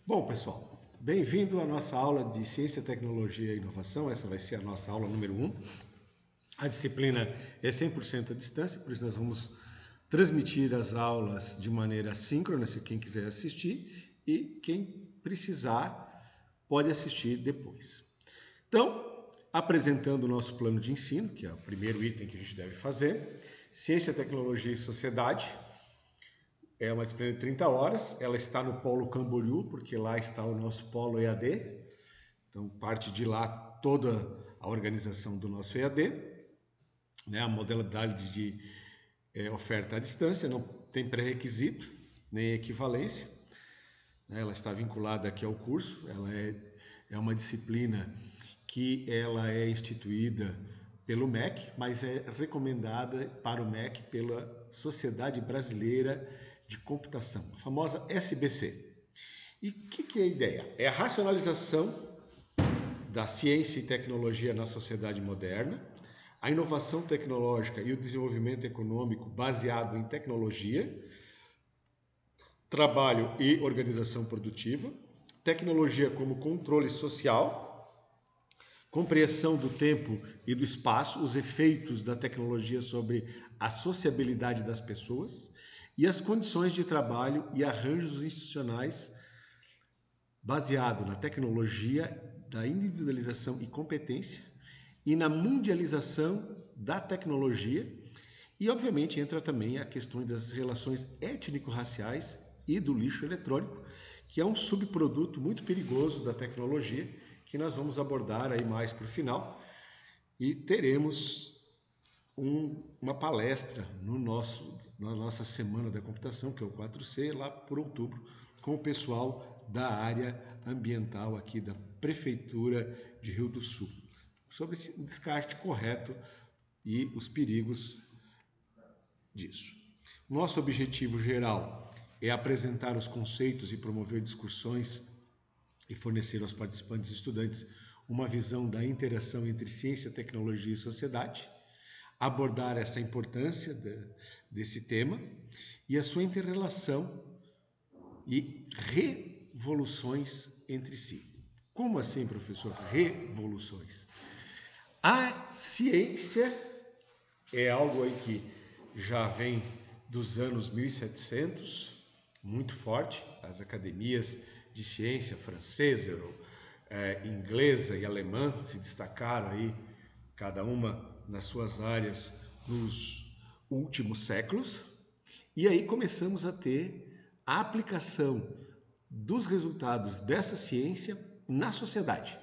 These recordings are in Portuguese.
Bom, pessoal, bem-vindo à nossa aula de Ciência, Tecnologia e Inovação. Essa vai ser a nossa aula número 1. A disciplina é 100% à distância, por isso nós vamos transmitir as aulas de maneira síncrona, se quem quiser assistir, e quem precisar pode assistir depois. Então, apresentando o nosso plano de ensino, que é o primeiro item que a gente deve fazer, Ciência, Tecnologia e Sociedade. É uma disciplina de 30 horas, ela está no Polo Camboriú, porque lá está o nosso Polo EAD, então parte de lá toda a organização do nosso EAD, né? A modalidade de oferta à distância, não tem pré-requisito, nem equivalência, né? Ela está vinculada aqui ao curso, ela é uma disciplina que ela é instituída pelo MEC, mas é recomendada para o MEC pela Sociedade Brasileira de Computação, a famosa SBC. E o que é a ideia? É a racionalização da ciência e tecnologia na sociedade moderna, a inovação tecnológica e o desenvolvimento econômico baseado em tecnologia, trabalho e organização produtiva, tecnologia como controle social, compreensão do tempo e do espaço, os efeitos da tecnologia sobre a sociabilidade das pessoas e as condições de trabalho e arranjos institucionais baseado na tecnologia da individualização e competência e na mundialização da tecnologia. E, obviamente, entra também a questão das relações étnico-raciais e do lixo eletrônico, que é um subproduto muito perigoso da tecnologia, que nós vamos abordar aí mais para o final. E teremos uma palestra na nossa Semana da Computação, que é o 4C, lá por outubro, com o pessoal da área ambiental aqui da Prefeitura de Rio do Sul, sobre esse descarte correto e os perigos disso. Nosso objetivo geral é apresentar os conceitos e promover discussões e fornecer aos participantes e estudantes uma visão da interação entre ciência, tecnologia e sociedade, abordar essa importância desse tema e a sua interrelação e revoluções entre si. Como assim, professor? Revoluções. A ciência é algo aí que já vem dos anos 1700, muito forte. As academias de ciência francesa, inglesa e alemã se destacaram aí, cada uma nas suas áreas, nos últimos séculos. E aí começamos a ter a aplicação dos resultados dessa ciência na sociedade.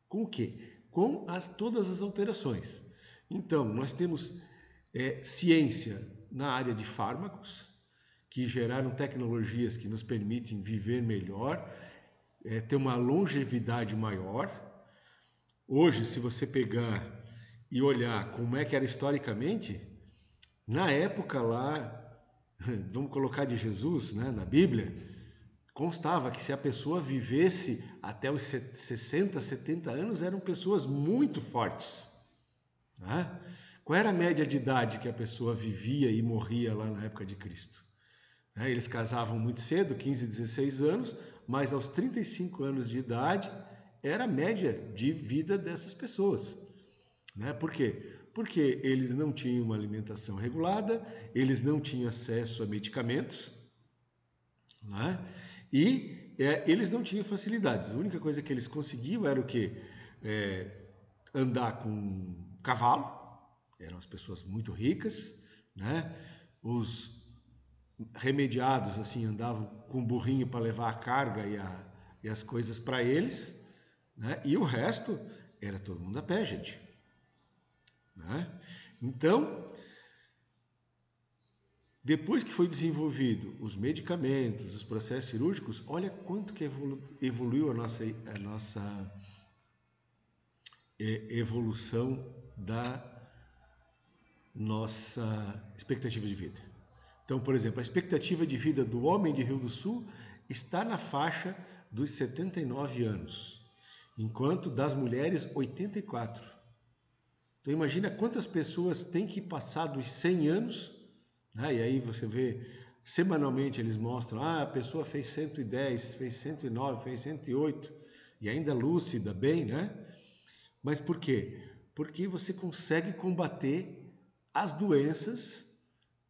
Com o quê? Com todas as alterações. Então, nós temos ciência na área de fármacos, que geraram tecnologias que nos permitem viver melhor, ter uma longevidade maior. Hoje, se você pegar e olhar como é que era historicamente, na época lá, vamos colocar de Jesus, né, na Bíblia, constava que se a pessoa vivesse até os 60, 70 anos, eram pessoas muito fortes. Né? Qual era a média de idade que a pessoa vivia e morria lá na época de Cristo? Eles casavam muito cedo, 15, 16 anos, mas aos 35 anos de idade era a média de vida dessas pessoas. Por quê? Porque eles não tinham uma alimentação regulada, eles não tinham acesso a medicamentos, né? E eles não tinham facilidades. A única coisa que eles conseguiam era o quê? Andar com cavalo, eram as pessoas muito ricas, né? Os remediados assim andavam com um burrinho para levar a carga e as coisas para eles, né? E o resto era todo mundo a pé, gente. Né? Então, depois que foi desenvolvido os medicamentos, os processos cirúrgicos, olha quanto que evoluiu a nossa evolução da nossa expectativa de vida. Então, por exemplo, a expectativa de vida do homem de Rio do Sul está na faixa dos 79 anos, enquanto das mulheres 84. Então imagina quantas pessoas têm que passar dos 100 anos, né? E aí você vê Semanalmente eles mostram, a pessoa fez 110, fez 109, fez 108 e ainda lúcida, bem, né? Mas por quê? Porque você consegue combater as doenças,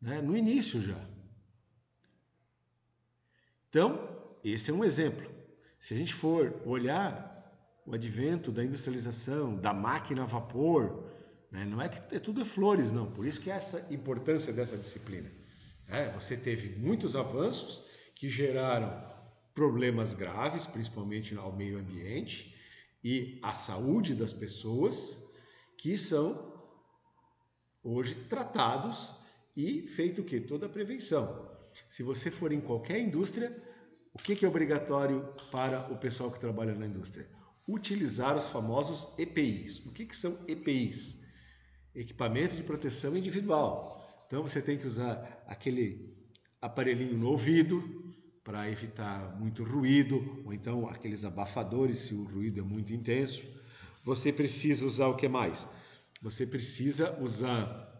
né, no início já. Então, esse é um exemplo. Se a gente for olhar o advento da industrialização, da máquina a vapor, né, não é que tudo é flores, não. Por isso que é essa importância dessa disciplina. Você teve muitos avanços que geraram problemas graves, principalmente ao meio ambiente e à saúde das pessoas, que são hoje tratados e feito o quê? Toda a prevenção. Se você for em qualquer indústria, o que é obrigatório para o pessoal que trabalha na indústria? Utilizar os famosos EPIs. O que são EPIs? Equipamento de proteção individual. Então você tem que usar aquele aparelhinho no ouvido para evitar muito ruído, ou então aqueles abafadores se o ruído é muito intenso. Você precisa usar o que mais? Você precisa usar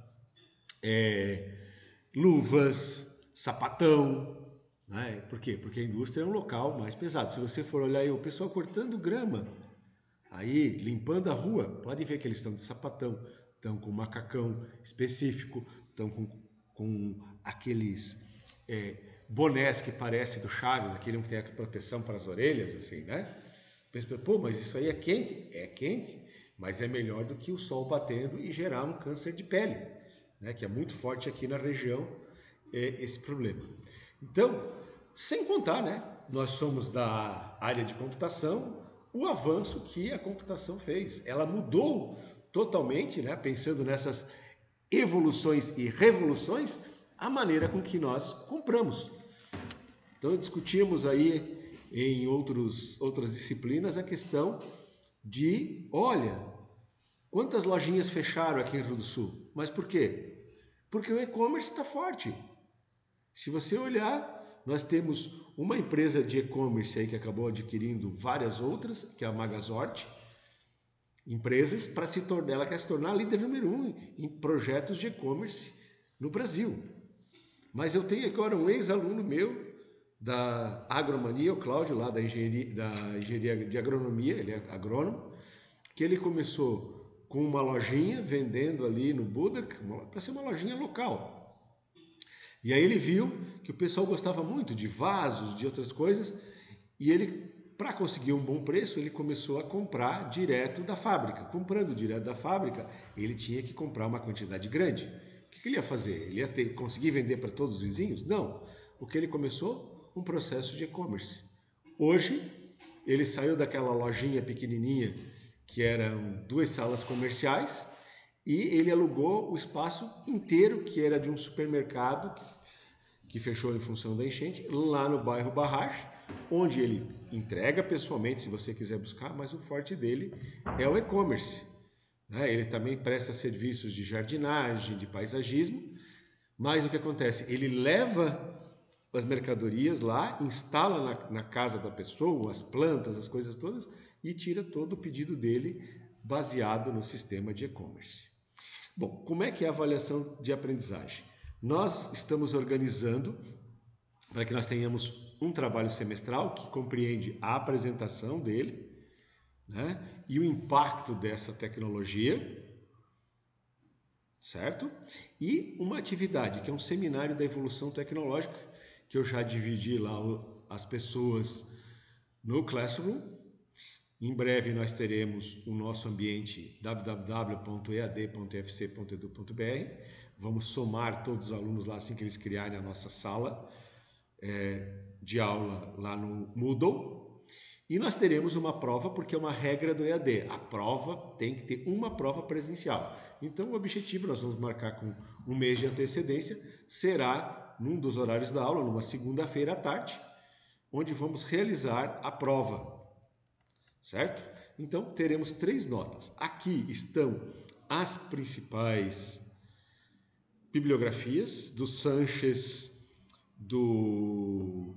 luvas, sapatão, né? Por quê? Porque a indústria é um local mais pesado. Se você for olhar aí o pessoal cortando grama, aí limpando a rua, pode ver que eles estão de sapatão, estão com macacão específico, estão com aqueles bonés que parece do Chaves, aquele que tem a proteção para as orelhas, assim, né? Pensa, pô, mas isso aí é quente? É quente, mas é melhor do que o sol batendo e gerar um câncer de pele, né? Que é muito forte aqui na região, esse problema. Então, sem contar, né? Nós somos da área de computação, o avanço que a computação fez. Ela mudou totalmente, né? Pensando nessas evoluções e revoluções, a maneira com que nós compramos. Então, discutimos aí em outras disciplinas a questão de, olha, quantas lojinhas fecharam aqui em Rio do Sul? Mas por quê? Porque o e-commerce está forte. Se você olhar, nós temos uma empresa de e-commerce aí que acabou adquirindo várias outras, que é a Magazort, empresas para se tornar, ela quer se tornar líder número 1 em projetos de e-commerce no Brasil. Mas eu tenho agora um ex-aluno meu da Agromania, o Cláudio, lá da engenharia de agronomia, ele é agrônomo, que ele começou com uma lojinha vendendo ali no Budak, para ser uma lojinha local. E aí ele viu que o pessoal gostava muito de vasos, de outras coisas, e ele, para conseguir um bom preço, ele começou a comprar direto da fábrica. Comprando direto da fábrica, ele tinha que comprar uma quantidade grande. O que ele ia fazer? Ele ia conseguir vender para todos os vizinhos? Não. O que ele começou? Um processo de e-commerce. Hoje, ele saiu daquela lojinha pequenininha, que eram 2 salas comerciais, e ele alugou o espaço inteiro, que era de um supermercado que fechou em função da enchente, lá no bairro Barragem, onde ele entrega pessoalmente, se você quiser buscar, mas o forte dele é o e-commerce. Ele também presta serviços de jardinagem, de paisagismo, mas o que acontece? Ele leva as mercadorias lá, instala na casa da pessoa, as plantas, as coisas todas, e tira todo o pedido dele baseado no sistema de e-commerce. Bom, como é que é a avaliação de aprendizagem? Nós estamos organizando para que nós tenhamos um trabalho semestral que compreende a apresentação dele, né, e o impacto dessa tecnologia, certo? E uma atividade que é um seminário da evolução tecnológica, que eu já dividi lá as pessoas no Classroom. Em breve nós teremos o nosso ambiente www.ead.fc.edu.br. Vamos somar todos os alunos lá assim que eles criarem a nossa sala de aula lá no Moodle. E nós teremos uma prova, porque é uma regra do EAD. A prova tem que ter uma prova presencial. Então o objetivo, nós vamos marcar com um mês de antecedência, será num dos horários da aula, numa segunda-feira à tarde, onde vamos realizar a prova. Certo? Então teremos 3 notas. Aqui estão as principais bibliografias do Sanchez, do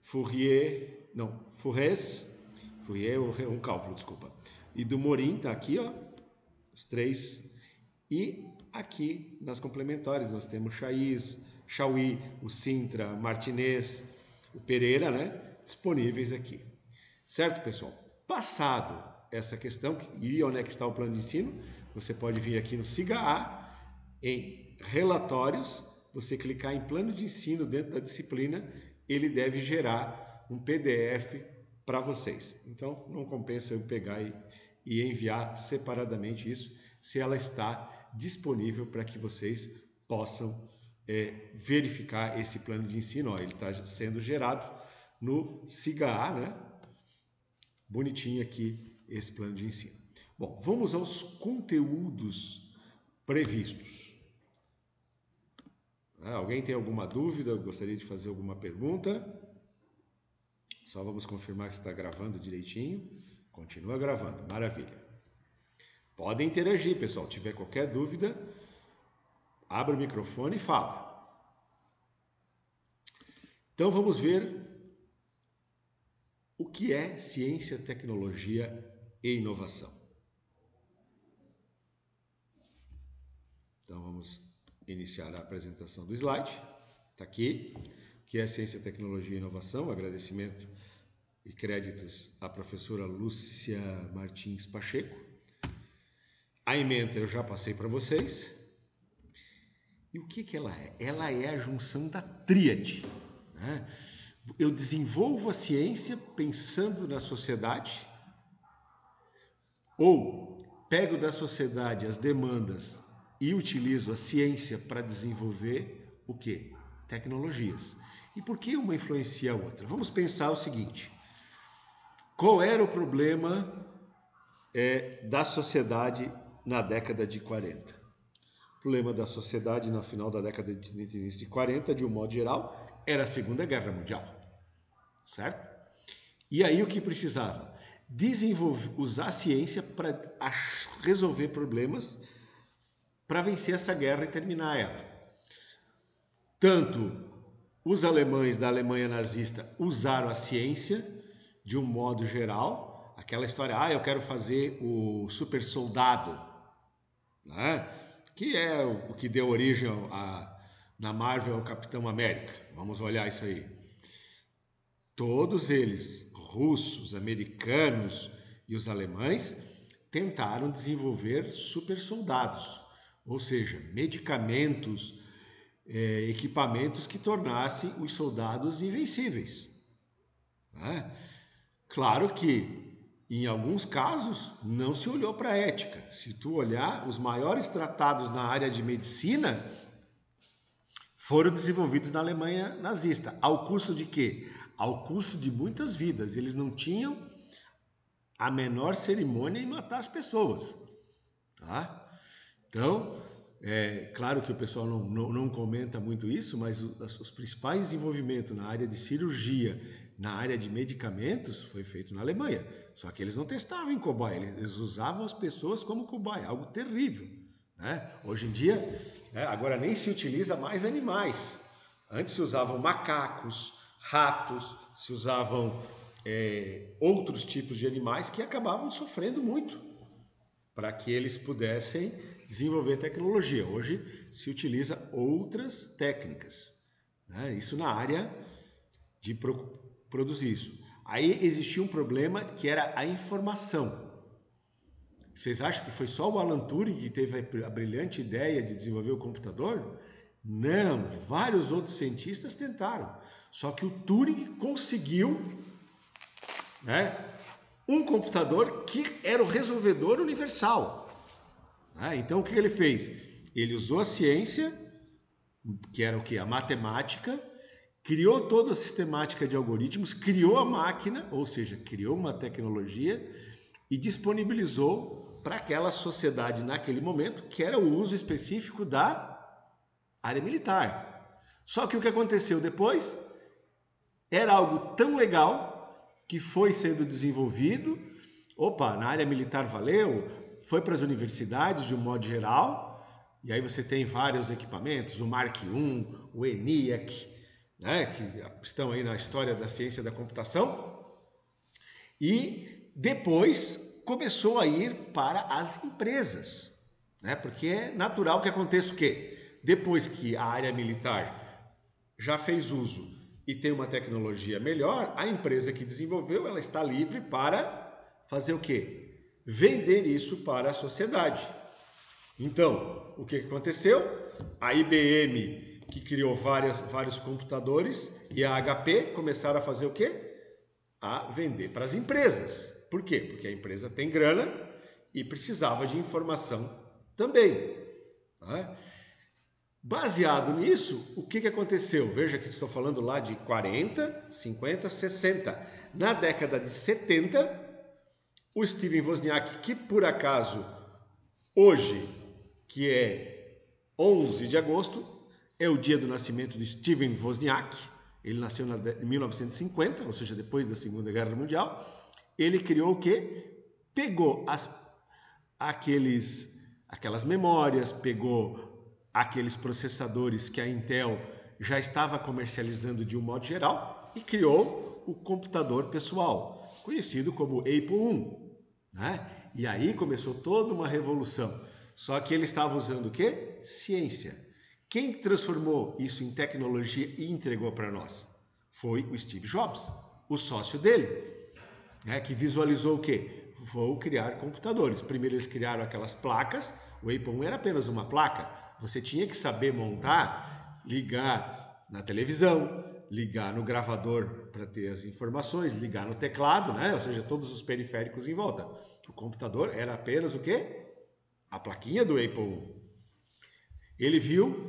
Fourier é um cálculo, desculpa. E do Morin, tá aqui, ó, os 3 E aqui nas complementares nós temos Chauí, o Sintra, Martinez, o Pereira, né? Disponíveis aqui. Certo, pessoal? Passado essa questão, e onde é que está o plano de ensino, você pode vir aqui no Siga A, em Relatórios, você clicar em Plano de Ensino dentro da disciplina, ele deve gerar um PDF para vocês. Então, não compensa eu pegar e enviar separadamente isso, se ela está disponível para que vocês possam verificar esse plano de ensino. Ó, ele está sendo gerado no Siga A, né? Bonitinho aqui esse plano de ensino. Bom, vamos aos conteúdos previstos. Alguém tem alguma dúvida? Gostaria de fazer alguma pergunta? Só vamos confirmar que está gravando direitinho. Continua gravando, maravilha. Podem interagir, pessoal. Se tiver qualquer dúvida, abra o microfone e fala. Então vamos ver o que é ciência, tecnologia e inovação. Então vamos iniciar a apresentação do slide. Está aqui, o que é ciência, tecnologia e inovação. Agradecimento e créditos à professora Lúcia Martins Pacheco. A ementa eu já passei para vocês. E o que ela é? Ela é a junção da tríade, né? Eu desenvolvo a ciência pensando na sociedade, ou pego da sociedade as demandas e utilizo a ciência para desenvolver o quê? Tecnologias. E por que uma influencia a outra? Vamos pensar o seguinte: qual era o problema da sociedade na década de 40? O problema da sociedade no final da década de 40, de um modo geral, era a Segunda Guerra Mundial, certo? E aí o que precisava? Usar a ciência para resolver problemas, para vencer essa guerra e terminar ela. Tanto os alemães da Alemanha nazista usaram a ciência de um modo geral, aquela história, eu quero fazer o super soldado, né? Que é o que deu origem na Marvel ao Capitão América. Vamos olhar isso aí. Todos eles, russos, americanos e os alemães, tentaram desenvolver super soldados, ou seja, medicamentos, equipamentos que tornassem os soldados invencíveis. Né? Claro que, em alguns casos, não se olhou para a ética. Se tu olhar, os maiores tratados na área de medicina foram desenvolvidos na Alemanha nazista. Ao custo de quê? Ao custo de muitas vidas. Eles não tinham a menor cerimônia em matar as pessoas. Tá? Então, claro que o pessoal não comenta muito isso, mas os principais desenvolvimentos na área de cirurgia, na área de medicamentos, foi feito na Alemanha. Só que eles não testavam em cobaia, eles usavam as pessoas como cobaia, algo terrível. Né? Hoje em dia, agora nem se utiliza mais animais. Antes se usavam macacos, ratos, se usavam outros tipos de animais que acabavam sofrendo muito para que eles pudessem desenvolver tecnologia. Hoje se utiliza outras técnicas, né? Isso na área de produzir isso. Aí existia um problema que era a informação. Vocês acham que foi só o Alan Turing que teve a brilhante ideia de desenvolver o computador? Não, vários outros cientistas tentaram. Só que o Turing conseguiu, né, um computador que era o resolvedor universal. Então o que ele fez? Ele usou a ciência, que era o quê? A matemática, criou toda a sistemática de algoritmos, criou a máquina, ou seja, criou uma tecnologia e disponibilizou para aquela sociedade naquele momento, que era o uso específico da área militar. Só que o que aconteceu depois era algo tão legal que foi sendo desenvolvido, na área militar valeu, foi para as universidades de um modo geral, e aí você tem vários equipamentos, o Mark I, o ENIAC, né, que estão aí na história da ciência da computação, e depois começou a ir para as empresas. né? Porque é natural que aconteça o quê? Depois que a área militar já fez uso e tem uma tecnologia melhor, a empresa que desenvolveu, ela está livre para fazer o quê? Vender isso para a sociedade. Então, o que aconteceu? A IBM, que criou vários computadores, e a HP começaram a fazer o quê? A vender para as empresas. Por quê? Porque a empresa tem grana e precisava de informação também. Tá? Baseado nisso, o que aconteceu? Veja que estou falando lá de 40, 50, 60. Na década de 70, o Steven Wozniak, que por acaso hoje, que é 11 de agosto, é o dia do nascimento de Steven Wozniak. Ele nasceu em 1950, ou seja, depois da Segunda Guerra Mundial. Ele criou o quê? Pegou aquelas memórias, pegou aqueles processadores que a Intel já estava comercializando de um modo geral e criou o computador pessoal, conhecido como Apple I. Né? E aí começou toda uma revolução. Só que ele estava usando o quê? Ciência. Quem transformou isso em tecnologia e entregou para nós? Foi o Steve Jobs, o sócio dele, né? Que visualizou o quê? Vou criar computadores. Primeiro eles criaram aquelas placas, o Apple I era apenas uma placa. Você tinha que saber montar, ligar na televisão, ligar no gravador para ter as informações, ligar no teclado, né? Ou seja, todos os periféricos em volta. O computador era apenas o quê? A plaquinha do Apple I. Ele viu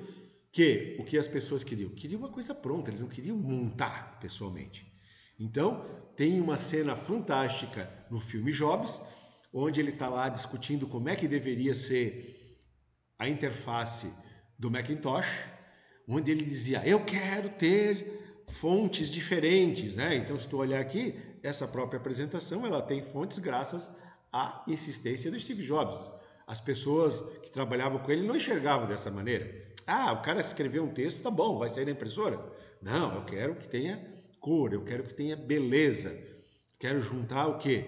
que o que as pessoas queriam? Queriam uma coisa pronta, eles não queriam montar pessoalmente. Então, tem uma cena fantástica no filme Jobs, onde ele está lá discutindo como é que deveria ser a interface do Macintosh, onde ele dizia, eu quero ter fontes diferentes, né? Então, se tu olhar aqui, essa própria apresentação, ela tem fontes graças à insistência do Steve Jobs. As pessoas que trabalhavam com ele não enxergavam dessa maneira. Ah, o cara escreveu um texto, tá bom, vai sair na impressora? Não, eu quero que tenha cor, eu quero que tenha beleza. Quero juntar o quê?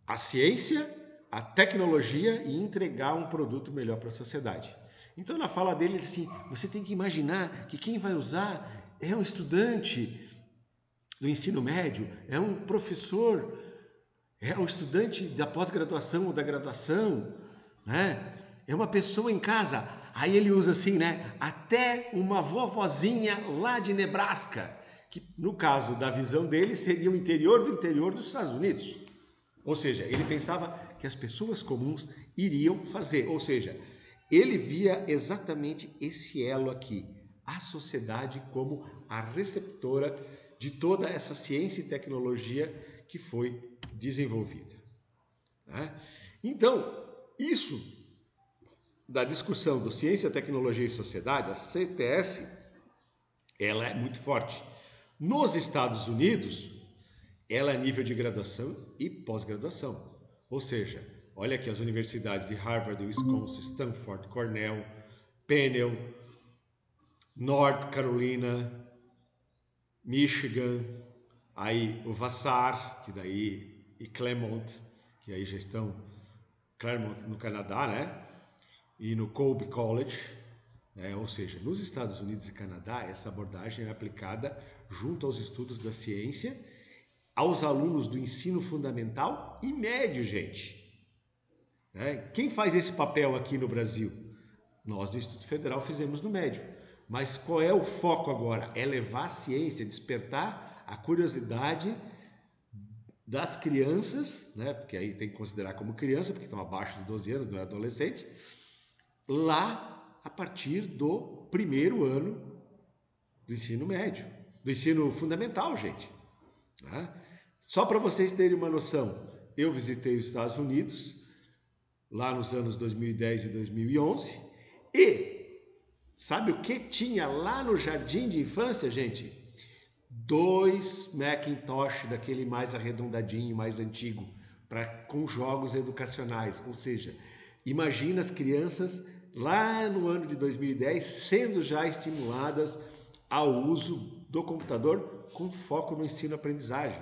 A ciência, a tecnologia e entregar um produto melhor para a sociedade. Então, na fala dele, ele disse assim, você tem que imaginar que quem vai usar é um estudante do ensino médio, é um professor, é um estudante da pós-graduação ou da graduação, né? É uma pessoa em casa. Aí ele usa assim, né? Até uma vovozinha lá de Nebraska, que no caso da visão dele seria o interior do interior dos Estados Unidos. Ou seja, ele pensava que as pessoas comuns iriam fazer. Ou seja, ele via exatamente esse elo aqui, a sociedade como a receptora de toda essa ciência e tecnologia que foi desenvolvida. Né? Então, isso da discussão do ciência, tecnologia e sociedade, a CTS, ela é muito forte. Nos Estados Unidos, ela é nível de graduação e pós-graduação. Ou seja, olha aqui as universidades de Harvard, Wisconsin, Stanford, Cornell, Penn, North Carolina, Michigan, aí o Vassar, que daí, e Claremont, que aí já estão, Claremont no Canadá, né? E no Colby College, né? Ou seja, nos Estados Unidos e Canadá, essa abordagem é aplicada junto aos estudos da ciência, aos alunos do ensino fundamental e médio, gente. Né? Quem faz esse papel aqui no Brasil? Nós do Instituto Federal fizemos no médio. Mas qual é o foco agora? É levar a ciência, despertar a curiosidade das crianças, né? Porque aí tem que considerar como criança, porque estão abaixo de 12 anos, não é adolescente, lá a partir do primeiro ano do ensino médio, do ensino fundamental, gente. Né? Só para vocês terem uma noção, eu visitei os Estados Unidos lá nos anos 2010 e 2011 e sabe o que tinha lá no jardim de infância, gente? 2 Macintosh daquele mais arredondadinho, mais antigo, com jogos educacionais. Ou seja, imagina as crianças lá no ano de 2010 sendo já estimuladas ao uso do computador com foco no ensino-aprendizagem,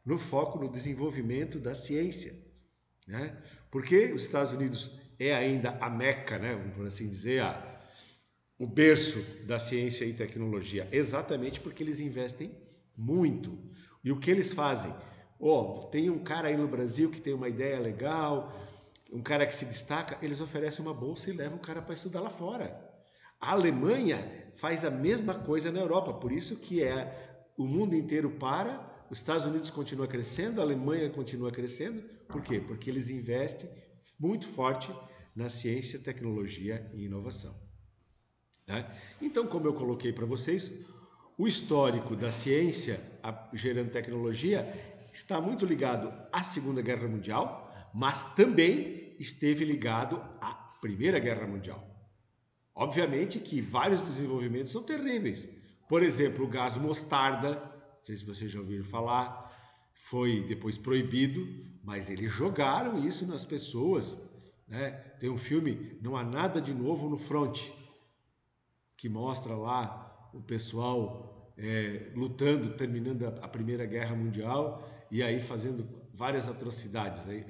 no foco no desenvolvimento da ciência. Né? Porque os Estados Unidos é ainda a Meca, né, vamos por assim dizer, o berço da ciência e tecnologia, exatamente porque eles investem muito. E o que eles fazem? Tem um cara aí no Brasil que tem uma ideia legal, um cara que se destaca, eles oferecem uma bolsa e levam o cara para estudar lá fora. A Alemanha faz a mesma coisa na Europa, por isso que o mundo inteiro para, os Estados Unidos continua crescendo, a Alemanha continua crescendo. Por quê? Porque eles investem muito forte na ciência, tecnologia e inovação. Né? Então, como eu coloquei para vocês, o histórico da ciência gerando tecnologia está muito ligado à Segunda Guerra Mundial, mas também esteve ligado à Primeira Guerra Mundial. Obviamente que vários desenvolvimentos são terríveis. Por exemplo, o gás mostarda, não sei se vocês já ouviram falar, foi depois proibido, mas eles jogaram isso nas pessoas. Né? Tem um filme, Não Há Nada de Novo no Front, que mostra lá o pessoal lutando, terminando a Primeira Guerra Mundial e aí fazendo várias atrocidades. Aí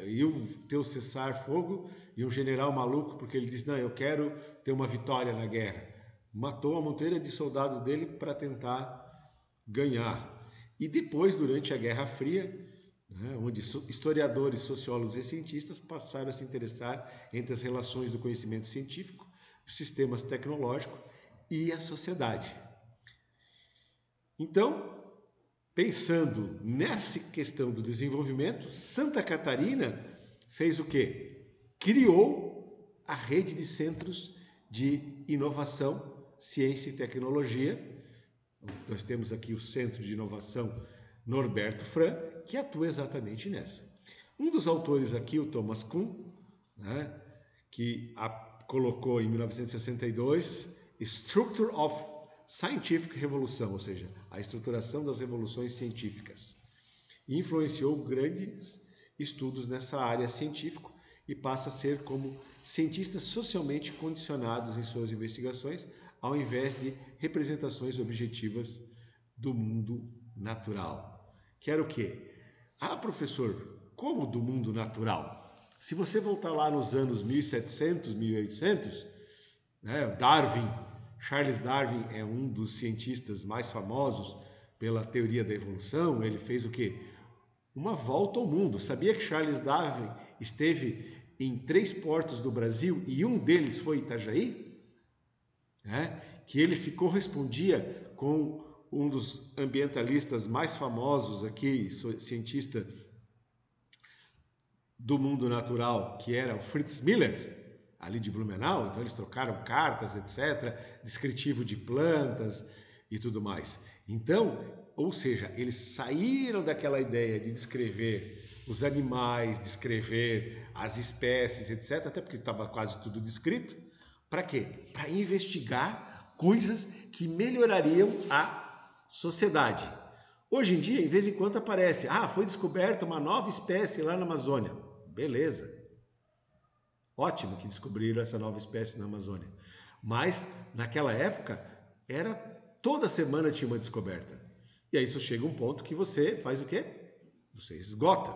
ter o cessar-fogo e um general maluco, porque ele disse, não, eu quero ter uma vitória na guerra. Matou a monteira de soldados dele para tentar ganhar. E depois, durante a Guerra Fria, né, onde historiadores, sociólogos e cientistas passaram a se interessar entre as relações do conhecimento científico, os sistemas tecnológicos e a sociedade. Então, pensando nessa questão do desenvolvimento, Santa Catarina fez o quê? Criou a rede de centros de inovação, ciência e tecnologia. Nós temos aqui o Centro de Inovação Norberto Fran, que atua exatamente nessa. Um dos autores aqui, o Thomas Kuhn, né, que colocou em 1962 Structure of Scientific Revolution, ou seja, a estruturação das revoluções científicas. E influenciou grandes estudos nessa área científica e passa a ser como cientistas socialmente condicionados em suas investigações, ao invés de representações objetivas do mundo natural. Que era o quê? Professor, como do mundo natural? Se você voltar lá nos anos 1700, 1800, né, Charles Darwin é um dos cientistas mais famosos pela teoria da evolução. Ele fez o quê? Uma volta ao mundo. Sabia que Charles Darwin esteve em 3 portos do Brasil e um deles foi Itajaí? Que ele se correspondia com um dos ambientalistas mais famosos aqui, cientista do mundo natural, que era o Fritz Miller, ali de Blumenau. Então eles trocaram cartas, etc., descritivo de plantas e tudo mais. Então, ou seja, eles saíram daquela ideia de descrever os animais, descrever as espécies, etc., até porque estava quase tudo descrito. Para quê? Para investigar coisas que melhorariam a sociedade. Hoje em dia, em vez em quando aparece, foi descoberta uma nova espécie lá na Amazônia. Beleza. Ótimo que descobriram essa nova espécie na Amazônia. Mas, naquela época, toda semana tinha uma descoberta. E aí isso chega um ponto que você faz o quê? Você esgota.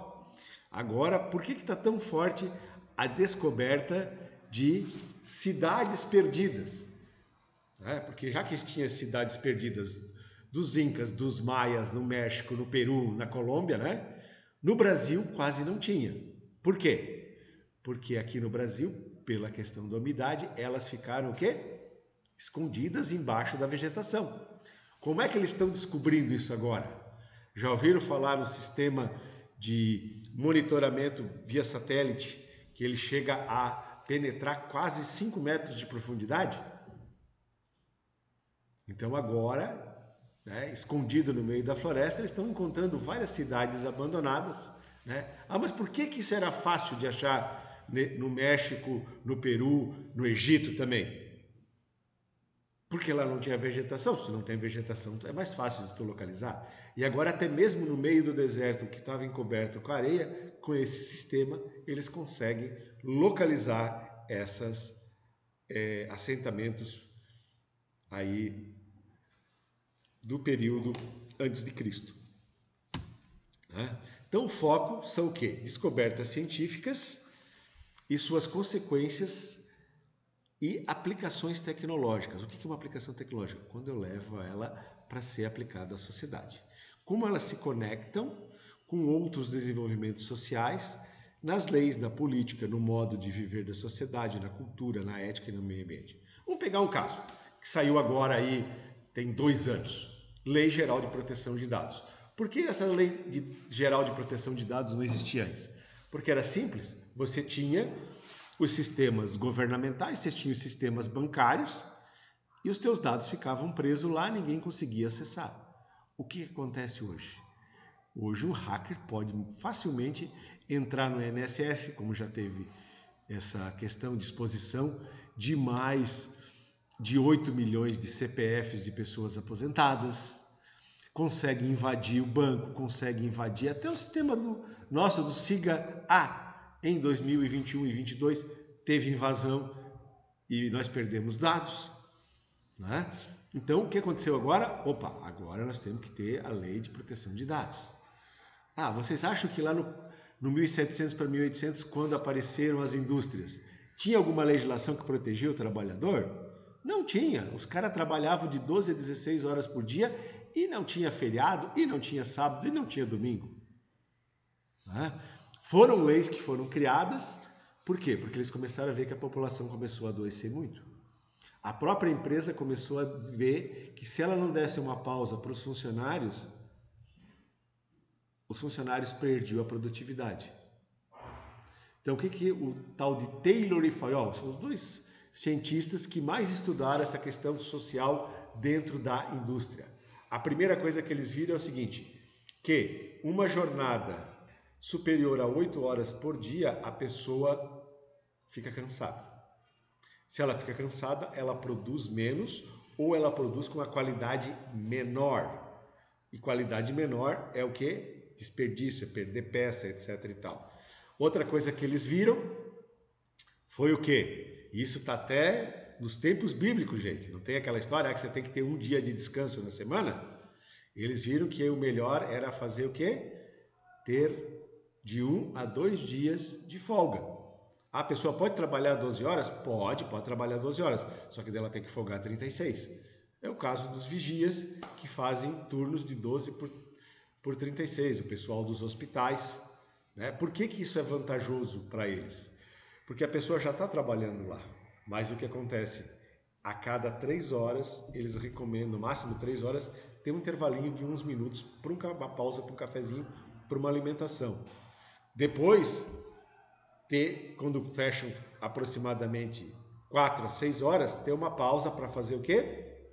Agora, por que está tão forte a descoberta de cidades perdidas? Porque já que tinha cidades perdidas dos Incas, dos Maias, no México, no Peru, na Colômbia, né? No Brasil quase não tinha. Por quê? Porque aqui no Brasil, pela questão da umidade, elas ficaram o quê? Escondidas embaixo da vegetação. Como é que eles estão descobrindo isso agora? Já ouviram falar no sistema de monitoramento via satélite, que ele chega a penetrar quase 5 metros de profundidade? Então agora, escondido no meio da floresta, eles estão encontrando várias cidades abandonadas. Mas por que isso era fácil de achar no México, no Peru, no Egito também? Porque lá não tinha vegetação. Se não tem vegetação, é mais fácil de tu localizar. E agora até mesmo no meio do deserto, que estava encoberto com areia, com esse sistema, eles conseguem localizar esses assentamentos aí do período antes de Cristo. Então o foco são o quê? Descobertas científicas e suas consequências e aplicações tecnológicas. O que é uma aplicação tecnológica? Quando eu levo ela para ser aplicada à sociedade. Como elas se conectam com outros desenvolvimentos sociais, nas leis da política, no modo de viver da sociedade, na cultura, na ética e no meio ambiente. Vamos pegar um caso que saiu agora aí, tem 2 anos. Lei Geral de Proteção de Dados. Por que essa Geral de Proteção de Dados não existia antes? Porque era simples, você tinha os sistemas governamentais, você tinha os sistemas bancários e os teus dados ficavam presos lá, ninguém conseguia acessar. O que acontece hoje? Hoje um hacker pode facilmente entrar no INSS, como já teve essa questão de exposição de mais de 8 milhões de CPFs de pessoas aposentadas, consegue invadir o banco, consegue invadir até o sistema do SIGA-A. Em 2021 e 2022 teve invasão e nós perdemos dados. Né? Então o que aconteceu agora? Opa, agora nós temos que ter a lei de proteção de dados. Ah, vocês acham que lá no 1700 para 1800, quando apareceram as indústrias, tinha alguma legislação que protegia o trabalhador? Não tinha. Os caras trabalhavam de 12 a 16 horas por dia e não tinha feriado, e não tinha sábado, e não tinha domingo. Né? Foram leis que foram criadas, por quê? Porque eles começaram a ver que a população começou a adoecer muito. A própria empresa começou a ver que se ela não desse uma pausa para os funcionários perdiam a produtividade. Então, o que o tal de Taylor e Fayol são os 2 cientistas que mais estudaram essa questão social dentro da indústria. A primeira coisa que eles viram é o seguinte, que uma jornada superior a 8 horas por dia, a pessoa fica cansada. Se ela fica cansada, ela produz menos ou ela produz com uma qualidade menor. E qualidade menor é o quê? Desperdício, é perder peça, etc e tal. Outra coisa que eles viram foi o quê? Isso está até nos tempos bíblicos, gente. Não tem aquela história que você tem que ter um dia de descanso na semana? Eles viram que o melhor era fazer o quê? Ter de 1 a 2 dias de folga. A pessoa pode trabalhar 12 horas? Pode trabalhar 12 horas. Só que dela tem que folgar 36. É o caso dos vigias que fazem turnos de 12 por 36, o pessoal dos hospitais. Né? Por que isso é vantajoso para eles? Porque a pessoa já está trabalhando lá. Mas o que acontece? A cada 3 horas, eles recomendam, no máximo 3 horas, ter um intervalinho de uns minutos para uma pausa, para um cafezinho, para uma alimentação. Depois, quando fecham aproximadamente 4 a 6 horas, ter uma pausa para fazer o quê?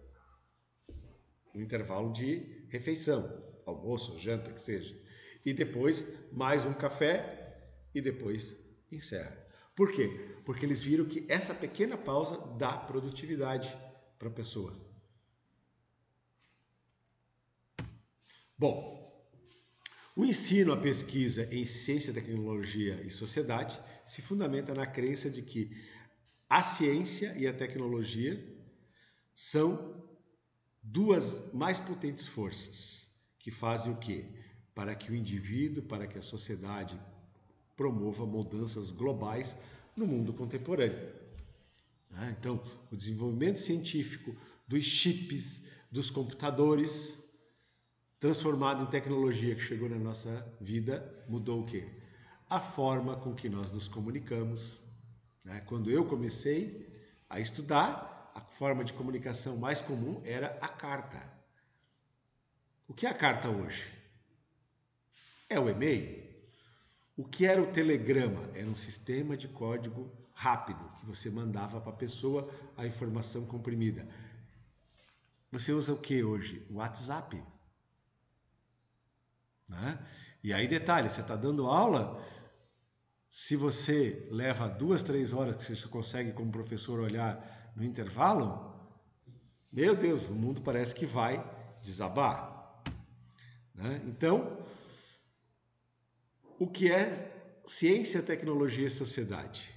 Um intervalo de refeição, almoço, janta, que seja. E depois mais um café e depois encerra. Por quê? Porque eles viram que essa pequena pausa dá produtividade para a pessoa. Bom, o ensino, a pesquisa em ciência, tecnologia e sociedade se fundamenta na crença de que a ciência e a tecnologia são 2 mais potentes forças que fazem o quê? Para que o indivíduo, para que a sociedade promova mudanças globais no mundo contemporâneo. Então, o desenvolvimento científico dos chips, dos computadores, transformado em tecnologia que chegou na nossa vida, mudou o quê? A forma com que nós nos comunicamos. Quando eu comecei a estudar, a forma de comunicação mais comum era a carta. O que é a carta hoje? É o e-mail. O que era o telegrama? Era um sistema de código rápido que você mandava para a pessoa a informação comprimida. Você usa o que hoje? O WhatsApp. E aí detalhe, você está dando aula, se você leva 2, 3 horas que você consegue como professor olhar no intervalo, meu Deus, o mundo parece que vai desabar. Então, o que é ciência, tecnologia e sociedade?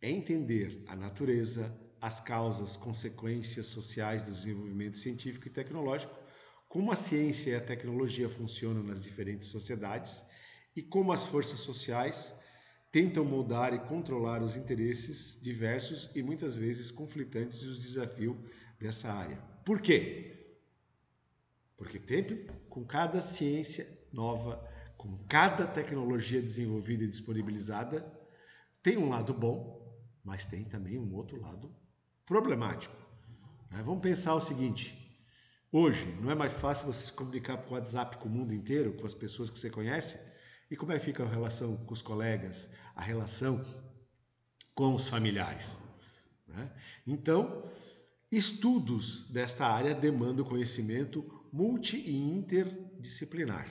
É entender a natureza, as causas, consequências sociais do desenvolvimento científico e tecnológico, como a ciência e a tecnologia funcionam nas diferentes sociedades e como as forças sociais tentam moldar e controlar os interesses diversos e muitas vezes conflitantes e os desafios dessa área. Por quê? Porque com cada ciência nova, com cada tecnologia desenvolvida e disponibilizada, tem um lado bom, mas tem também um outro lado problemático. Vamos pensar o seguinte: hoje não é mais fácil você se comunicar por WhatsApp com o mundo inteiro, com as pessoas que você conhece? E como é que fica a relação com os colegas, a relação com os familiares? Então, estudos desta área demandam conhecimento multi e interdisciplinar.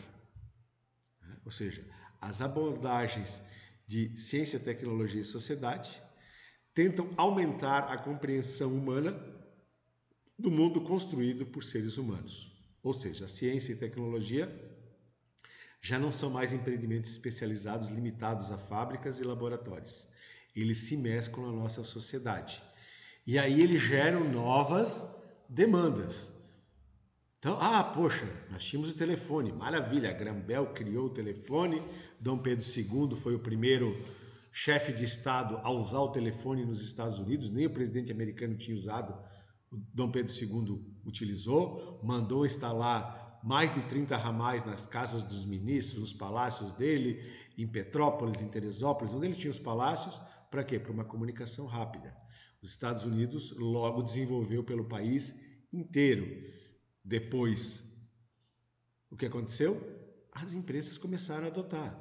Ou seja, as abordagens de ciência, tecnologia e sociedade tentam aumentar a compreensão humana do mundo construído por seres humanos. Ou seja, a ciência e tecnologia já não são mais empreendimentos especializados limitados a fábricas e laboratórios. Eles se mesclam na nossa sociedade. E aí eles geram novas demandas. Então, poxa, nós tínhamos o telefone, maravilha, Graham Bell criou o telefone, Dom Pedro II foi o primeiro chefe de Estado a usar o telefone nos Estados Unidos, nem o presidente americano tinha usado, o Dom Pedro II utilizou, mandou instalar mais de 30 ramais nas casas dos ministros, nos palácios dele, em Petrópolis, em Teresópolis, onde ele tinha os palácios, para quê? Para uma comunicação rápida. Os Estados Unidos logo desenvolveu pelo país inteiro. Depois, o que aconteceu? As empresas começaram a adotar.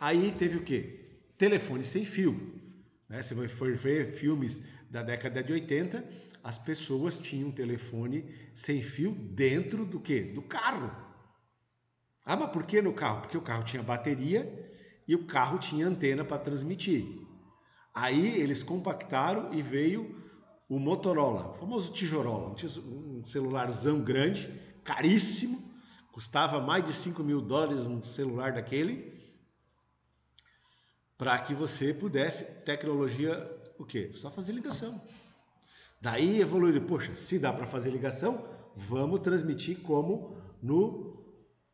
Aí teve o quê? Telefone sem fio. Se você for ver filmes da década de 80, as pessoas tinham um telefone sem fio dentro do quê? Do carro. Mas por que no carro? Porque o carro tinha bateria e o carro tinha antena para transmitir. Aí eles compactaram e veio o Motorola, o famoso tijorola, um celularzão grande, caríssimo, custava mais de $5.000 um celular daquele, para que você pudesse, tecnologia, o quê? Só fazer ligação. Daí evoluiu, poxa, se dá para fazer ligação, vamos transmitir como no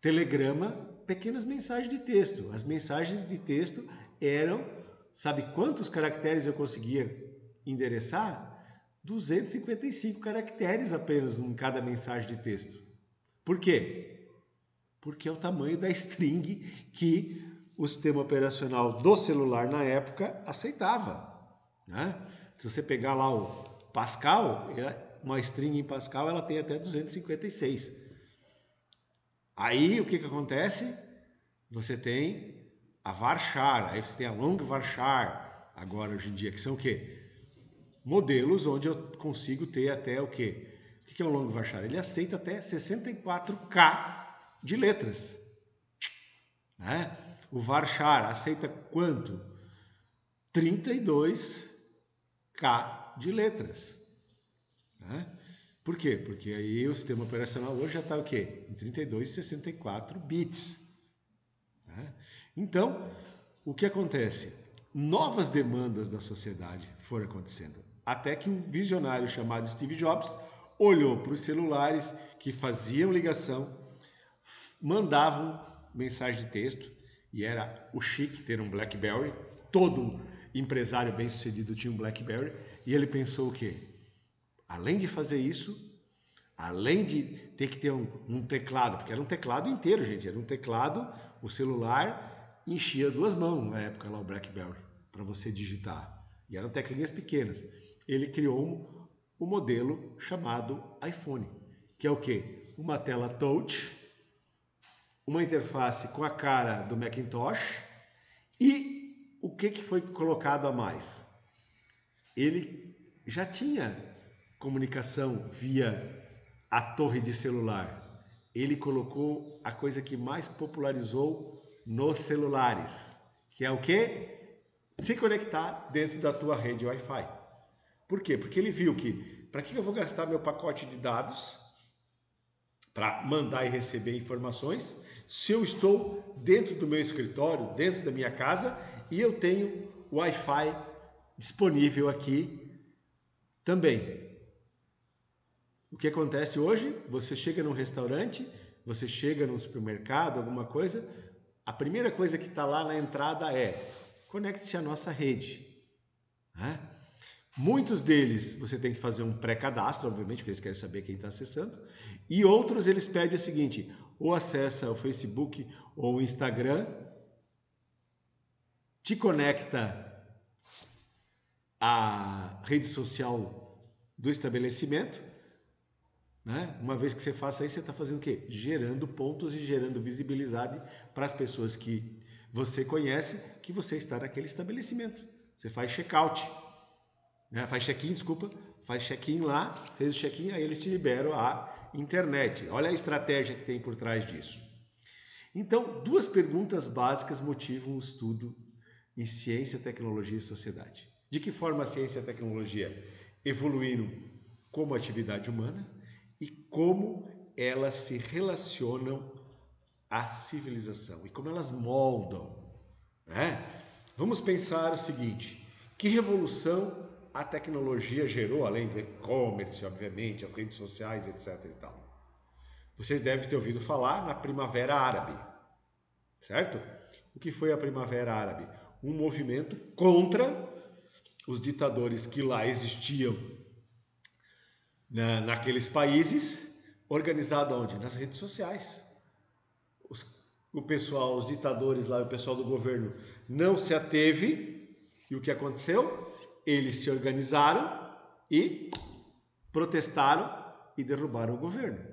telegrama, pequenas mensagens de texto. As mensagens de texto eram, sabe quantos caracteres eu conseguia endereçar? 255 caracteres apenas em cada mensagem de texto. Por quê? Porque é o tamanho da string que o sistema operacional do celular na época aceitava. Se você pegar lá o Pascal, uma string em Pascal ela tem até 256. Aí o que acontece? Você tem a varchar, aí você tem a long varchar, agora hoje em dia, que são o quê? Modelos onde eu consigo ter até o quê? O que é um long varchar? Ele aceita até 64K de letras. O varchar aceita quanto? 32K de letras. Por quê? Porque aí o sistema operacional hoje já está o quê? Em 32 e 64 bits. Então, o que acontece? Novas demandas da sociedade foram acontecendo. Até que um visionário chamado Steve Jobs olhou para os celulares que faziam ligação, mandavam mensagem de texto, e era o chique ter um BlackBerry. Todo empresário bem-sucedido tinha um BlackBerry. E ele pensou o quê? Além de fazer isso, além de ter que ter um teclado, porque era um teclado inteiro, gente, era um teclado, o celular enchia 2 mãos na época lá, o BlackBerry, para você digitar. E eram teclinhas pequenas. Ele criou um modelo chamado iPhone, que é o quê? Uma tela touch, uma interface com a cara do Macintosh, e o que foi colocado a mais? Ele já tinha comunicação via a torre de celular. Ele colocou a coisa que mais popularizou nos celulares, que é o quê? Se conectar dentro da tua rede Wi-Fi. Por quê? Porque ele viu que, para que eu vou gastar meu pacote de dados para mandar e receber informações, se eu estou dentro do meu escritório, dentro da minha casa, e eu tenho Wi-Fi disponível aqui também. O que acontece hoje? Você chega num restaurante, você chega num supermercado, alguma coisa, a primeira coisa que está lá na entrada é conecte-se à nossa rede. Né? Muitos deles você tem que fazer um pré-cadastro, obviamente, porque eles querem saber quem está acessando. E outros eles pedem o seguinte, ou acessa o Facebook ou o Instagram, te conecta à rede social do estabelecimento, né? Uma vez que você faça isso, você está fazendo o quê? Gerando pontos e gerando visibilidade para as pessoas que você conhece que você está naquele estabelecimento. Você faz check-out, né? Faz check-in, desculpa, faz check-in lá, fez o check-in, aí eles te liberam a internet. Olha a estratégia que tem por trás disso. Então, duas perguntas básicas motivam o estudo em ciência, tecnologia e sociedade. De que forma a ciência e a tecnologia evoluíram como atividade humana e como elas se relacionam à civilização e como elas moldam, né? Vamos pensar o seguinte, que revolução a tecnologia gerou, além do e-commerce, obviamente, as redes sociais, etc. e tal. Vocês devem ter ouvido falar na Primavera Árabe, certo? O que foi a Primavera Árabe? Um movimento contra os ditadores que lá existiam naqueles países, organizado onde? Nas redes sociais. O pessoal, os ditadores lá, o pessoal do governo não se ateve, e o que aconteceu? Eles se organizaram e protestaram e derrubaram o governo.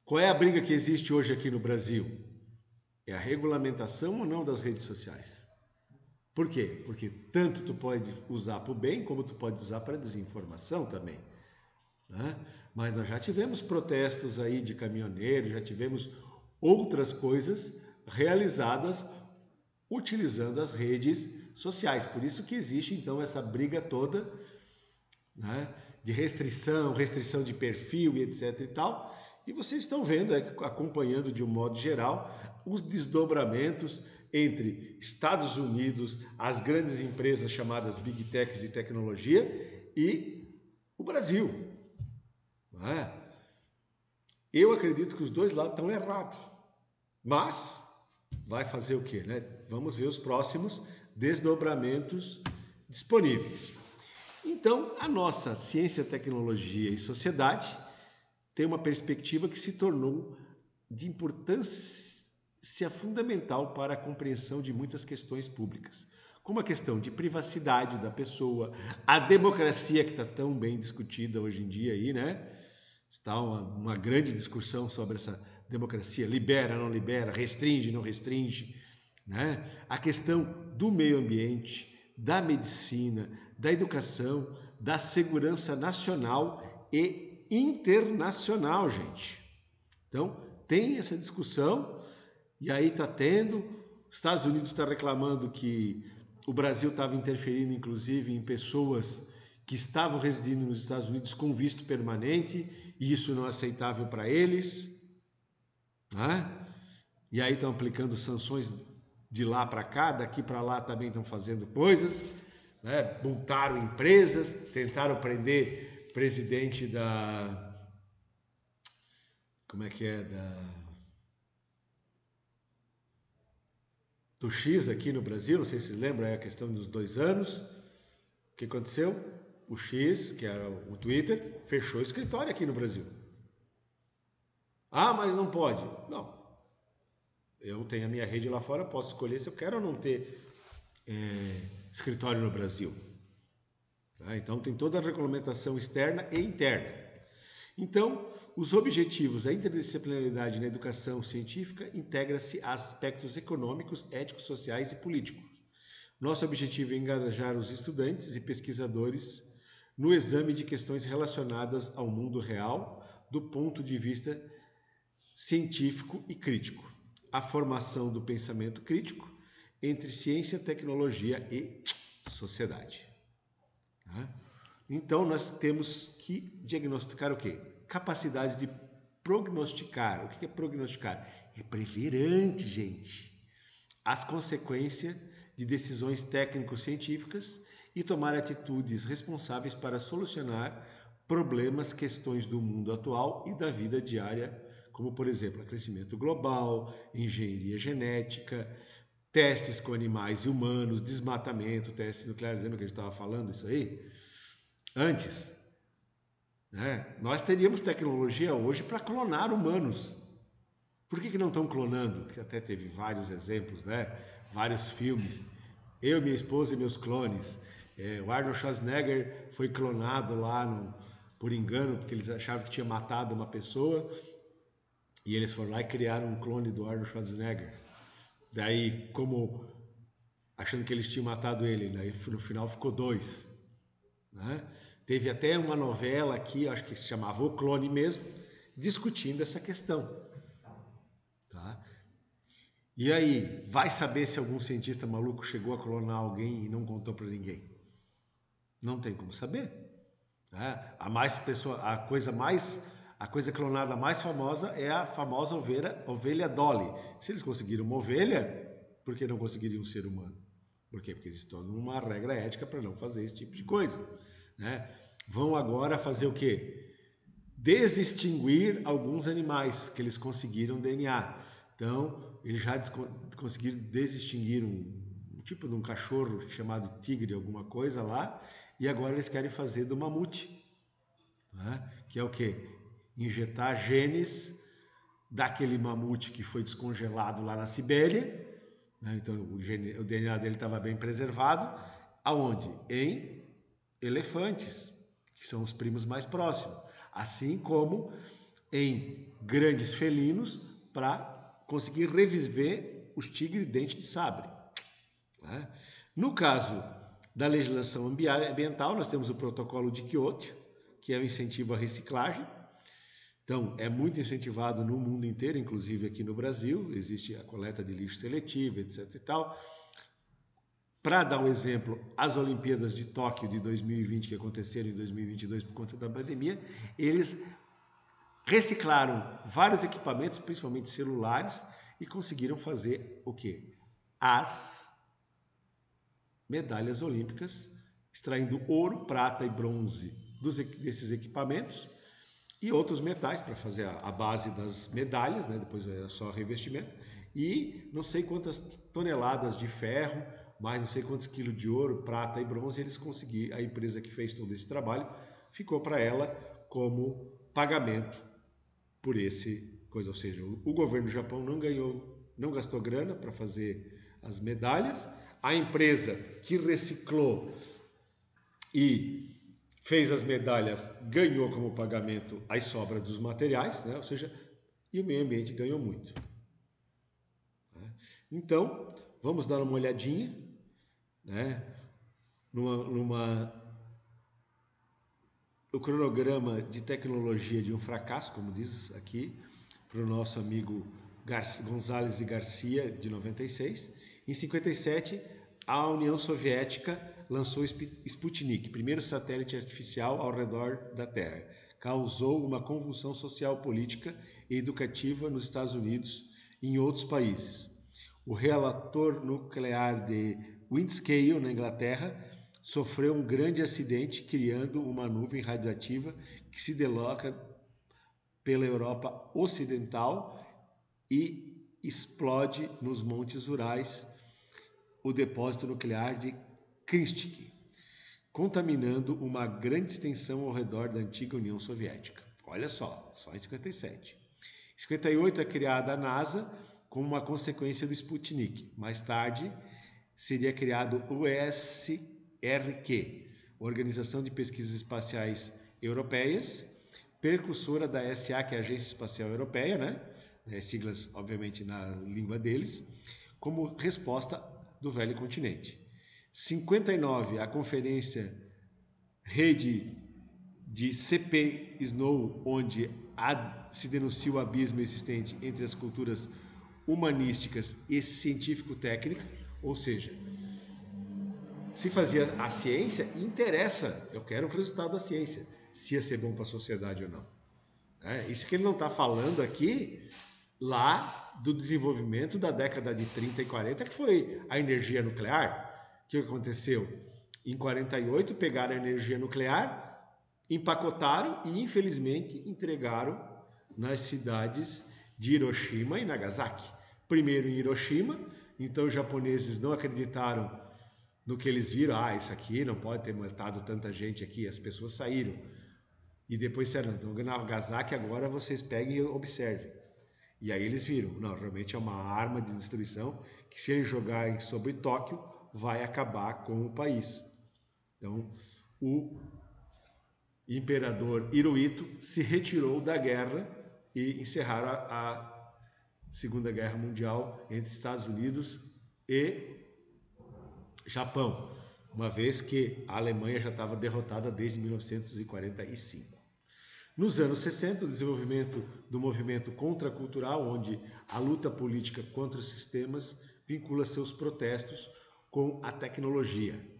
Qual é a briga que existe hoje aqui no Brasil? É a regulamentação ou não das redes sociais. Por quê? Porque tanto tu pode usar para o bem, como tu pode usar para desinformação também. Né? Mas nós já tivemos protestos aí de caminhoneiros, já tivemos outras coisas realizadas utilizando as redes sociais. Por isso que existe então essa briga toda, né, de restrição de perfil e etc e tal. E vocês estão vendo, acompanhando de um modo geral, os desdobramentos entre Estados Unidos, as grandes empresas chamadas Big Techs de tecnologia e o Brasil. Não é? Eu acredito que os dois lados estão errados. Mas vai fazer o quê, né? Vamos ver os próximos desdobramentos disponíveis. Então, a nossa ciência, tecnologia e sociedade tem uma perspectiva que se tornou de importância fundamental para a compreensão de muitas questões públicas, como a questão de privacidade da pessoa, a democracia que está tão bem discutida hoje em dia aí, né? Está uma grande discussão sobre essa democracia, libera, não libera, restringe, não restringe, né? A questão do meio ambiente, da medicina, da educação, da segurança nacional e internacional, gente. Então, tem essa discussão e aí está tendo, os Estados Unidos está reclamando que o Brasil estava interferindo, inclusive, em pessoas que estavam residindo nos Estados Unidos com visto permanente, e isso não é aceitável para eles. Né? E aí estão aplicando sanções de lá para cá, daqui para lá também estão fazendo coisas, né? Multaram empresas, tentaram prender presidente da... Como é que é? Do X aqui no Brasil, não sei se vocês lembram, é a questão dos 2 anos. O que aconteceu? O X, que era o Twitter, fechou o escritório aqui no Brasil. Ah, mas não pode. Não. Eu tenho a minha rede lá fora, posso escolher se eu quero ou não ter escritório no Brasil. Tá? Então tem toda a regulamentação externa e interna. Então, os objetivos, a interdisciplinaridade na educação científica integra-se a aspectos econômicos, éticos, sociais e políticos. Nosso objetivo é engajar os estudantes e pesquisadores no exame de questões relacionadas ao mundo real do ponto de vista científico e crítico. A formação do pensamento crítico entre ciência, tecnologia e sociedade. Então, nós temos que diagnosticar o quê? Capacidade de prognosticar. O que é prognosticar? É prever antes, gente, as consequências de decisões técnico-científicas e tomar atitudes responsáveis para solucionar problemas, questões do mundo atual e da vida diária, como, por exemplo, aquecimento global, engenharia genética, testes com animais e humanos, desmatamento, testes nucleares, lembra que a gente estava falando isso aí? Antes, né? Nós teríamos tecnologia hoje para clonar humanos. Por que não estão clonando? Que até teve vários exemplos, né? Vários filmes. Eu, minha esposa e meus clones. O Arnold Schwarzenegger foi clonado lá por engano, porque eles achavam que tinha matado uma pessoa. E eles foram lá e criaram um clone do Arnold Schwarzenegger. Daí, como achando que eles tinham matado ele, né? No final ficou 2. Né? Teve até uma novela aqui, acho que se chamava O Clone mesmo, discutindo essa questão. Tá? E aí, vai saber se algum cientista maluco chegou a clonar alguém e não contou para ninguém? Não tem como saber. Né? A coisa clonada mais famosa é a famosa ovelha Dolly. Se eles conseguiram uma ovelha, por que não conseguiriam um ser humano? Por quê? Porque existe toda uma regra ética para não fazer esse tipo de coisa. Né? Vão agora fazer o quê? Desextinguir alguns animais que eles conseguiram DNA. Então, eles já conseguiram desextinguir um tipo de um cachorro chamado tigre, alguma coisa lá, e agora eles querem fazer do mamute, né? Que é o quê? Injetar genes daquele mamute que foi descongelado lá na Sibéria, né? Então o DNA dele estava bem preservado, aonde? Em elefantes, que são os primos mais próximos, assim como em grandes felinos para conseguir reviver os tigres dente de sabre. Né? No caso da legislação ambiental, nós temos o protocolo de Kyoto, que é o incentivo à reciclagem. Então, é muito incentivado no mundo inteiro, inclusive aqui no Brasil, existe a coleta de lixo seletivo, etc. e tal. Para dar um exemplo, as Olimpíadas de Tóquio de 2020, que aconteceram em 2022 por conta da pandemia, eles reciclaram vários equipamentos, principalmente celulares, e conseguiram fazer o quê? As medalhas olímpicas, extraindo ouro, prata e bronze desses equipamentos e outros metais para fazer a base das medalhas, né? Depois é só revestimento, e não sei quantas toneladas de ferro, mais não sei quantos quilos de ouro, prata e bronze, eles conseguiram, a empresa que fez todo esse trabalho, ficou para ela como pagamento por esse coisa, ou seja, o governo do Japão não gastou grana para fazer as medalhas, a empresa que reciclou e fez as medalhas ganhou como pagamento as sobras dos materiais, né? Ou seja, e o meio ambiente ganhou muito. Então, vamos dar uma olhadinha, né? O cronograma de tecnologia de um fracasso, como diz aqui, para o nosso amigo Gonzalez e Garcia, de 96. Em 57, a União Soviética lançou Sputnik, primeiro satélite artificial ao redor da Terra. Causou uma convulsão social, política e educativa nos Estados Unidos e em outros países. O reator nuclear de Windscale, na Inglaterra, sofreu um grande acidente, criando uma nuvem radioativa que se desloca pela Europa Ocidental e explode nos Montes Urais o depósito nuclear de Kristiki, contaminando uma grande extensão ao redor da antiga União Soviética. Olha só em 57. Em 58 é criada a NASA como uma consequência do Sputnik. Mais tarde seria criado o ESRQ, Organização de Pesquisas Espaciais Europeias, precursora da ESA, que é a Agência Espacial Europeia, né? Siglas, obviamente, na língua deles, como resposta do velho continente. 59, a conferência Rede de CP Snow, onde se denuncia o abismo existente entre as culturas humanísticas e científico-técnica, ou seja, se fazia a ciência, interessa, eu quero o resultado da ciência, se ia ser bom para a sociedade ou não. Isso que ele não está falando aqui, lá do desenvolvimento da década de 30 e 40, que foi a energia nuclear. O que aconteceu? Em 48, pegaram a energia nuclear, empacotaram e, infelizmente, entregaram nas cidades de Hiroshima e Nagasaki. Primeiro em Hiroshima, Então os japoneses não acreditaram no que eles viram. Ah, isso aqui não pode ter matado tanta gente aqui. As pessoas saíram. E depois disseram, então Nagasaki agora vocês peguem e observem. E aí eles viram, não, realmente é uma arma de destruição que se eles jogarem sobre Tóquio, vai acabar com o país. Então, o imperador Hirohito se retirou da guerra e encerraram a Segunda Guerra Mundial entre Estados Unidos e Japão, uma vez que a Alemanha já estava derrotada desde 1945. Nos anos 60, o desenvolvimento do movimento contracultural, onde a luta política contra os sistemas vincula seus protestos com a tecnologia.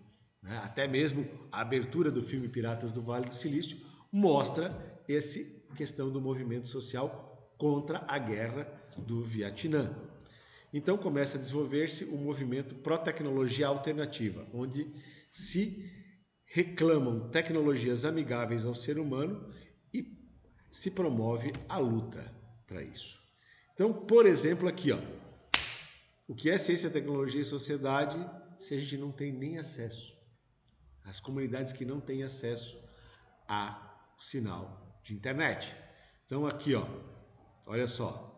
Até mesmo a abertura do filme Piratas do Vale do Silício mostra essa questão do movimento social contra a guerra do Vietnã. Então começa a desenvolver-se um movimento pró-tecnologia alternativa, onde se reclamam tecnologias amigáveis ao ser humano e se promove a luta para isso. Então, por exemplo, aqui, ó, o que é ciência, tecnologia e sociedade se a gente não tem nem acesso? As comunidades que não têm acesso a sinal de internet. Então aqui, ó, olha só.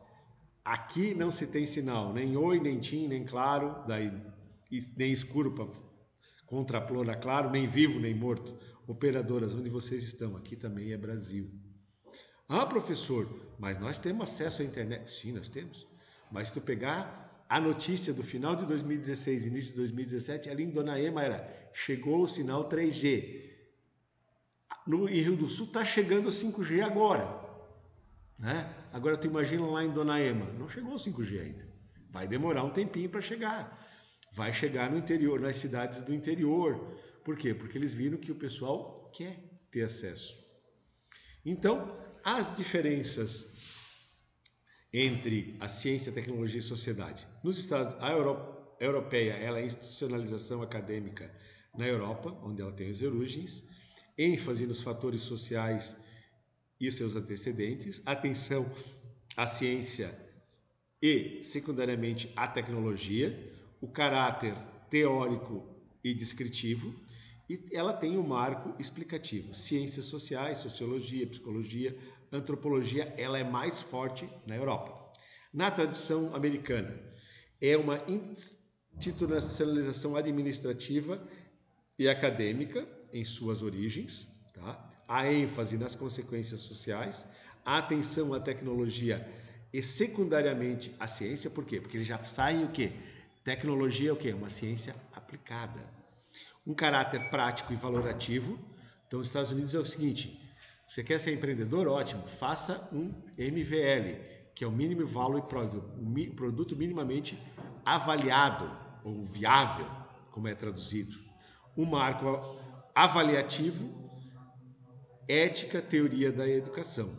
Aqui não se tem sinal, nem oi, nem tim, nem claro, daí, nem escuro para contrapor a claro, nem vivo, nem morto. Operadoras, onde vocês estão? Aqui também é Brasil. Ah, professor, mas nós temos acesso à internet. Sim, nós temos. Mas se tu pegar a notícia do final de 2016, início de 2017, ali em Dona Ema era, chegou o sinal 3G. No Rio do Sul está chegando o 5G agora. Né? Agora tu imagina lá em Dona Ema, não chegou o 5G ainda. Vai demorar um tempinho para chegar. Vai chegar no interior, nas cidades do interior. Por quê? Porque eles viram que o pessoal quer ter acesso. Então, as diferenças entre a ciência, tecnologia e sociedade. Nos Estados, a europeia, ela é a institucionalização acadêmica na Europa, onde ela tem as origens, ênfase nos fatores sociais e seus antecedentes, atenção à ciência e, secundariamente, à tecnologia, o caráter teórico e descritivo, e ela tem um marco explicativo. Ciências sociais, sociologia, psicologia, antropologia, ela é mais forte na Europa. Na tradição americana, é uma institucionalização administrativa e acadêmica em suas origens, tá? A ênfase nas consequências sociais, a atenção à tecnologia e secundariamente à ciência, por quê? Porque eles já saem o quê? Tecnologia é o quê? Uma ciência aplicada. Um caráter prático e valorativo. Então, os Estados Unidos é o seguinte, você quer ser empreendedor? Ótimo, faça um MVL, que é o Minimum Value Product, um produto minimamente avaliado, ou viável, como é traduzido. Um marco avaliativo, ética, teoria da educação.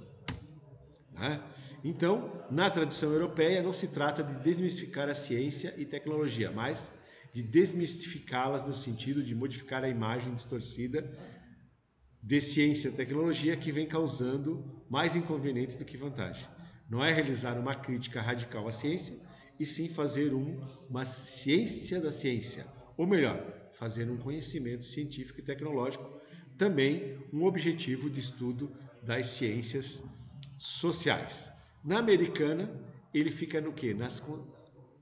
Né? Então, na tradição europeia, não se trata de desmistificar a ciência e tecnologia, mas de desmistificá-las no sentido de modificar a imagem distorcida de ciência e tecnologia que vem causando mais inconvenientes do que vantagem. Não é realizar uma crítica radical à ciência, e sim fazer uma ciência da ciência, ou melhor, fazer um conhecimento científico e tecnológico, também um objetivo de estudo das ciências sociais. Na americana, ele fica no quê?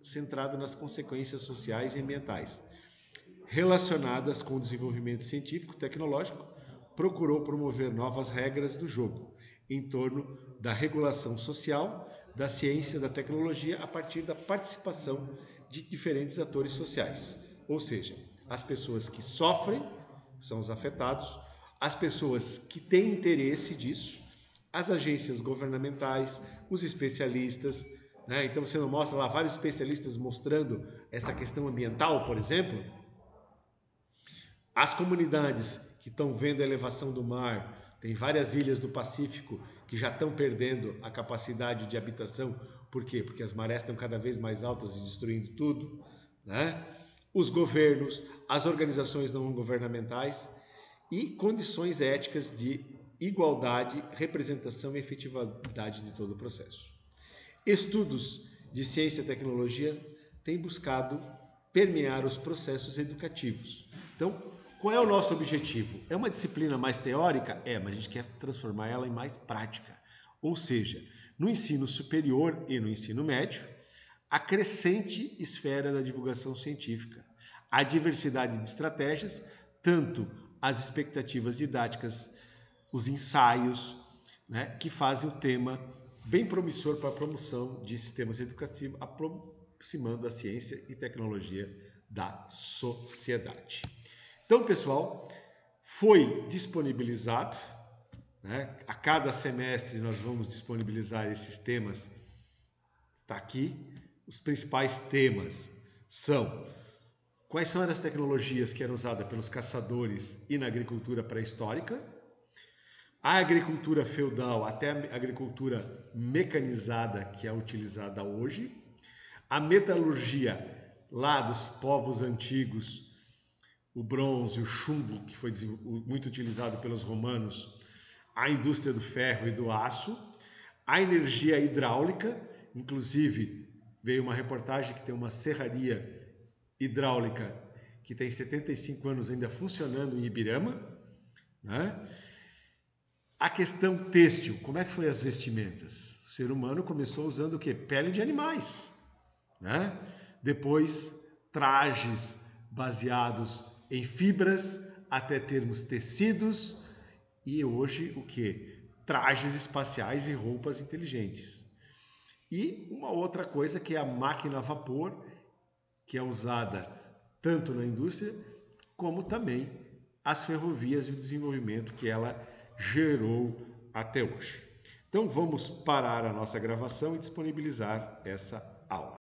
Centrado nas consequências sociais e ambientais relacionadas com o desenvolvimento científico e tecnológico, procurou promover novas regras do jogo em torno da regulação social, da ciência e da tecnologia a partir da participação de diferentes atores sociais. Ou seja, as pessoas que sofrem são os afetados, as pessoas que têm interesse disso, as agências governamentais, os especialistas. Né? Então você não mostra lá vários especialistas mostrando essa questão ambiental, por exemplo? As comunidades que estão vendo a elevação do mar, tem várias ilhas do Pacífico que já estão perdendo a capacidade de habitação. Por quê? Porque as marés estão cada vez mais altas e destruindo tudo. Né? Os governos, as organizações não governamentais e condições éticas de igualdade, representação e efetividade de todo o processo. Estudos de ciência e tecnologia tem buscado permear os processos educativos. Então, qual é o nosso objetivo? É uma disciplina mais teórica? É, mas a gente quer transformar ela em mais prática. Ou seja, no ensino superior e no ensino médio, a crescente esfera da divulgação científica, a diversidade de estratégias, tanto as expectativas didáticas, os ensaios, né, que fazem o tema bem promissor para a promoção de sistemas educativos, aproximando a ciência e tecnologia da sociedade. Então, pessoal, foi disponibilizado, né, a cada semestre nós vamos disponibilizar esses temas, está aqui. Os principais temas são: quais são as tecnologias que eram usadas pelos caçadores e na agricultura pré-histórica, a agricultura feudal até a agricultura mecanizada que é utilizada hoje, a metalurgia lá dos povos antigos, o bronze, o chumbo, que foi muito utilizado pelos romanos, a indústria do ferro e do aço, a energia hidráulica, inclusive veio uma reportagem que tem uma serraria hidráulica que tem 75 anos ainda funcionando em Ibirama, né? A questão têxtil, como é que foi as vestimentas? O ser humano começou usando o quê? Pele de animais, né? Depois trajes baseados em fibras até termos tecidos e hoje o quê? Trajes espaciais e roupas inteligentes. E uma outra coisa que é a máquina a vapor, que é usada tanto na indústria como também as ferrovias e o desenvolvimento que ela gerou até hoje. Então vamos parar a nossa gravação e disponibilizar essa aula.